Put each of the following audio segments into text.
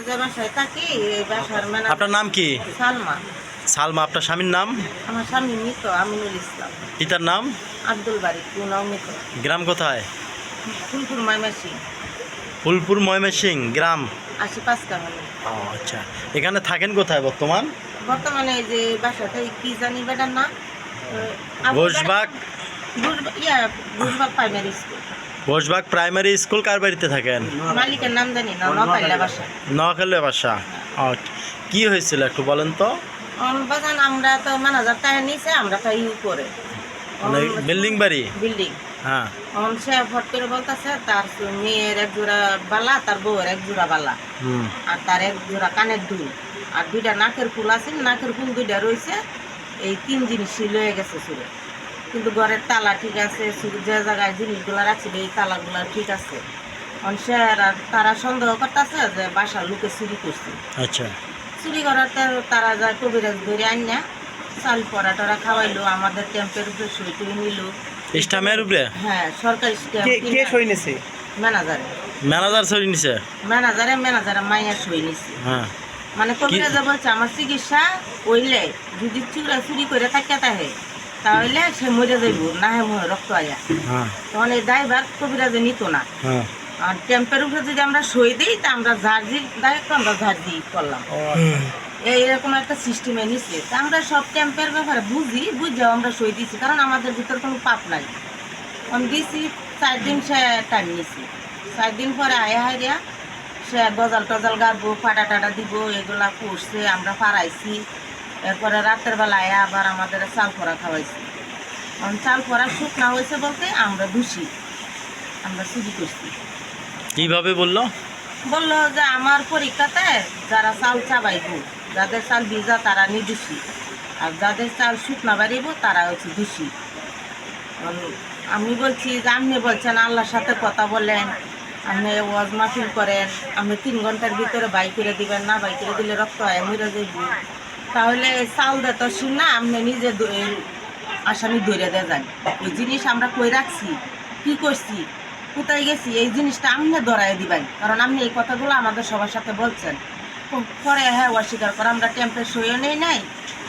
যে বাসায় থাকি এই বাসার আপনার নাম কি? সালমা। সালমা। আপনার স্বামীর নাম? আমার স্বামী মৃত আমিনুল ইসলাম। পিতার নাম? আব্দুল বাড়ি পুনাও মৃত। গ্রাম কোথায়? ফুলপুর ময়মাসি। ফুলপুর ময়মনসিং গ্রাম। 85 কামানি। ও আচ্ছা, এখানে থাকেন কোথায় বর্তমান? বর্তমানে এই যে বাসাতে কি জানি বেটার না Ghoshbag. Ghoshbag primary school. Ghoshbag primary school. কার বাড়িতে থাকেন? মালিকের নাম জানি না, নকাইলা বাসা। নোয়াখালী বাসা। কি হয়েছিল একটু বলেন তো? বাজান আমরা তো ম্যানেজার তাই নিছে, আমরা তাই করে মানে বিল্ডিং বাড়ি? বিল্ডিং। হ্যাঁ। সে ফট করে বলতেছে তার মেয়ের এক জোড়া বালা, তার বউয়ের এক জোড়া বালা, আর তার এক জোড়া কানের দুল, আর 2টা নাকের ফুল আছে, নাকের ফুল 2টা রয়েছে। এই 3 জিনিসই লয়ে গেছে চুরে। কিন্তু ঘরের তালা ঠিক আছে, যে জায়গায় জিনিসগুলো রাখছিল এই তালাগুলো ঠিক আছে। সে আর তারা সন্দেহ করতেছে যে বাসার লোকে চুরি করছে। আচ্ছা। চুরি করাতে তারা যায় কবিরাজ ধরে আনিয়া চাল পরা টরা খাওয়াইলো, আমাদের ক্যাম্পের উপরে সই টই নিল। স্টামের উপরে? হ্যাঁ, সরকারি কে সই নিছে? ম্যানেজারে। ম্যানেজার সই নিছে? ম্যানেজারে মাইয়া সই নিছে। হ্যাঁ। মানে কবিরাজা বলছে আমার চিকিৎসা হইলে যদি চুরি করে থাকে তাহলে সে মরে যাইব, না হে মুহে রক্ত আয়া। তখন এই দায়ভার কবিরাজে নিত না। আর ক্যাম্পের উপরে যদি আমরা সই দিই তা আমরা ঝাড়জির দায়িত্ব আমরা ঝাড়জি করলাম। এইরকম একটা সিস্টেমে নিচ্ছে। তা আমরা সব ক্যাম্পের ব্যাপারে বুঝেও আমরা সই দিচ্ছি, কারণ আমাদের ভিতর কোনো পাপ নাই। আমি দিছি 4 দিন সে টাইম নিছি। 4 দিন পরে আয়া হাইয়া সে গজাল টজাল গাড়বো, ফাটা টাটা দিব, এগুলা করছে, আমরা ফারাইছি। এরপরে রাতের বেলা আয়া আবার আমাদের চাল ফোড়া খাওয়াইছি। চাল ফোড়া শুকনা হয়েছে বলতে আমরা দোষী, আমরা চুরি করছি। কিভাবে বললো? বললো যে আমার পরীক্ষাতে যারা চাল চাবাইব, যাদের চাল ভিজা তারা নির্দোষী, আর যাদের চাল শুকনা বাড়িব তারা হচ্ছে দোষী। আমি বলছি যে আপনি বলছেন আল্লাহর সাথে কথা বলেন, আপনি ওয়াজ মাহফিল করেন, আপনি 3 ঘন্টার ভিতরে বাই করে দিবেন, না বাই করে দিলে রক্ত হয় মরে যাইব, তাহলে চাল দে তো শুন না, আপনি নিজে আসামি ধরে দিয়ে যান। ওই জিনিস আমরা কই রাখছি, কি করছি, কোথায় গেছি, এই জিনিসটা আপনি ধরাই দিবেন, কারণ আপনি এই কথাগুলো আমাদের সবার সাথে বলছেন। পরে হ্যাঁ অস্বীকার করে, আমরা ক্যাম্পের সইও নেই নাই,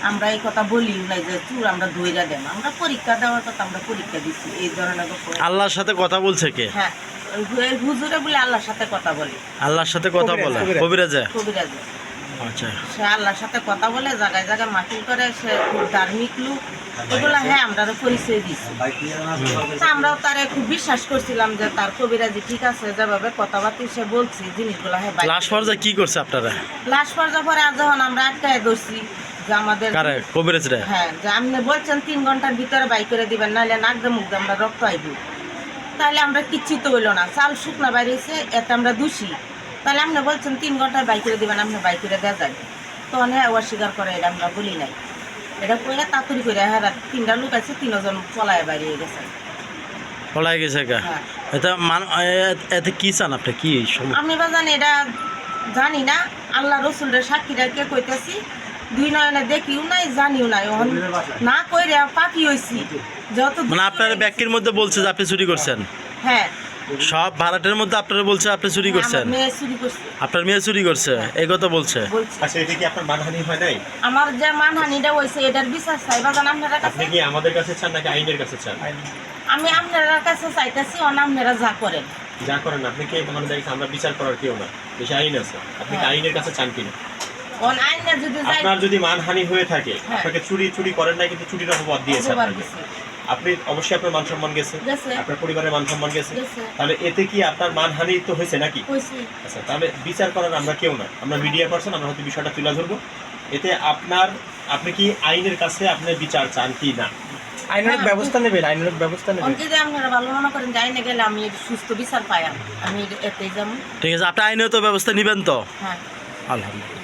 আমরা এই কথা বলি নাই যে চুর আমরা ধৈর্য দেন, আমরা পরীক্ষা দেওয়ার কথা আমরা পরীক্ষা দিচ্ছি। এই ধরনের আল্লাহর সাথে কথা বলছে কে? হ্যাঁ, হুজুরে বলে আল্লাহর সাথে কথা বলে। আল্লাহর সাথে কথা বলে? কবিরাজে? কবিরাজে। আচ্ছা। সে আল্লাহর সাথে কথা বলে, জায়গায় জায়গায় মাহফিল করে, সে খুব ধার্মিক লোক, এগুলা হ্যাঁ আমরা পরিচয় দিচ্ছি। আমরাও তারে খুব বিশ্বাস করছিলাম যে তার কবিরাজি ঠিক আছে, যেভাবে কথাবার্তা সে বলছি জিনিসগুলা হ্যাঁ। লাশ পর্যায়ে কি করছে আপনারা? লাশ পর্যায়ে পরে আর যখন আমরা আটকায় ধরছি যে আমাদের কবিরাজরা, হ্যাঁ, যে আপনি বলছেন 3 ঘন্টার ভিতরে বাই করে দিবেন, নাহলে নাকদে মুখদে আমরা রক্ত আইব, তাহলে আমরা কিচ্ছু তো হইলো না, চাল শুকনা বাইরেছে, এতে আমরা দোষী। তাহলে আপনি বলছেন 3 ঘন্টায় বাই করে দিবেন, আপনি বাই করে দেওয়া যায়। তখন হ্যাঁ অস্বীকার করে, এটা আমরা বলি নাই। এটা করলে তাড়াতাড়ি করে হ্যাঁ 3টা লোক আছে, 3 জন পলায় বাইরে গেছে। পলাই গেছে গা? এতে কি চান আপনি? কি আমি বাজান এটা জানি না, আল্লাহ রসুলের সাক্ষীরা কে কইতেছি, 2 নয়নে দেখিও নাই, জানিও নাই, না কইরে পাপি হইছি। যত মানে আপনার ব্যক্তির মধ্যে বলছে যে আপনি চুরি করছেন? হ্যাঁ, সব ভাড়াটের মধ্যে আপনারা বলছে আপনি চুরি করছেন? মেয়ে চুরি করছে। আপনার মেয়ে চুরি করছে এই কথা বলছে? আচ্ছা, এটা কি আপনার মানহানি হয় নাই? আমার যে মানহানিটা হইছে এটার বিচার চাই বাজান আপনারা কাছে। আপনি কি আমাদের কাছে চান নাকি আইনের কাছে চান? আমি আপনারা কাছে চাইতেছি, আপনারা যা করেন। যা করেন আপনি কি আমাদের কাছে, আমরা বিচার করার কেউ না, দেশে আইন আছে, আপনি কি আইনের কাছে চান কিনা? আইনে যদি আপনার যদি মানহানি হয়ে থাকে, আপনাকে চুরি করেন নাই কিন্তু চুরির অপবাদ দিয়েছে, আপনি অবশ্যই আপনার মান সম্মান গেছে, আপনার পরিবারের মান সম্মান গেছে, তাহলে এতে কি আপনার মানহানি তো হয়েছে নাকি? আচ্ছা, তাহলে বিচার করার আমরা কেউ না, আমরা মিডিয়া পারসন, আমরা হয়তো বিষয়টা তুলে ধরবো। এতে আপনি কি আইনের কাছে আপনার বিচার চান কি না? আইনের ব্যবস্থা নেবেন? আইনের ব্যবস্থা নেবেন যদি আপনারা ভালো মনে করেন যে আইনে গেলে আমি সুস্থ বিচার পাই, আমি এতেই যাবো। ঠিক আছে, আপনি আইনেও তো ব্যবস্থা নেবেন তো? হ্যাঁ, আলহামদুলিল্লাহ।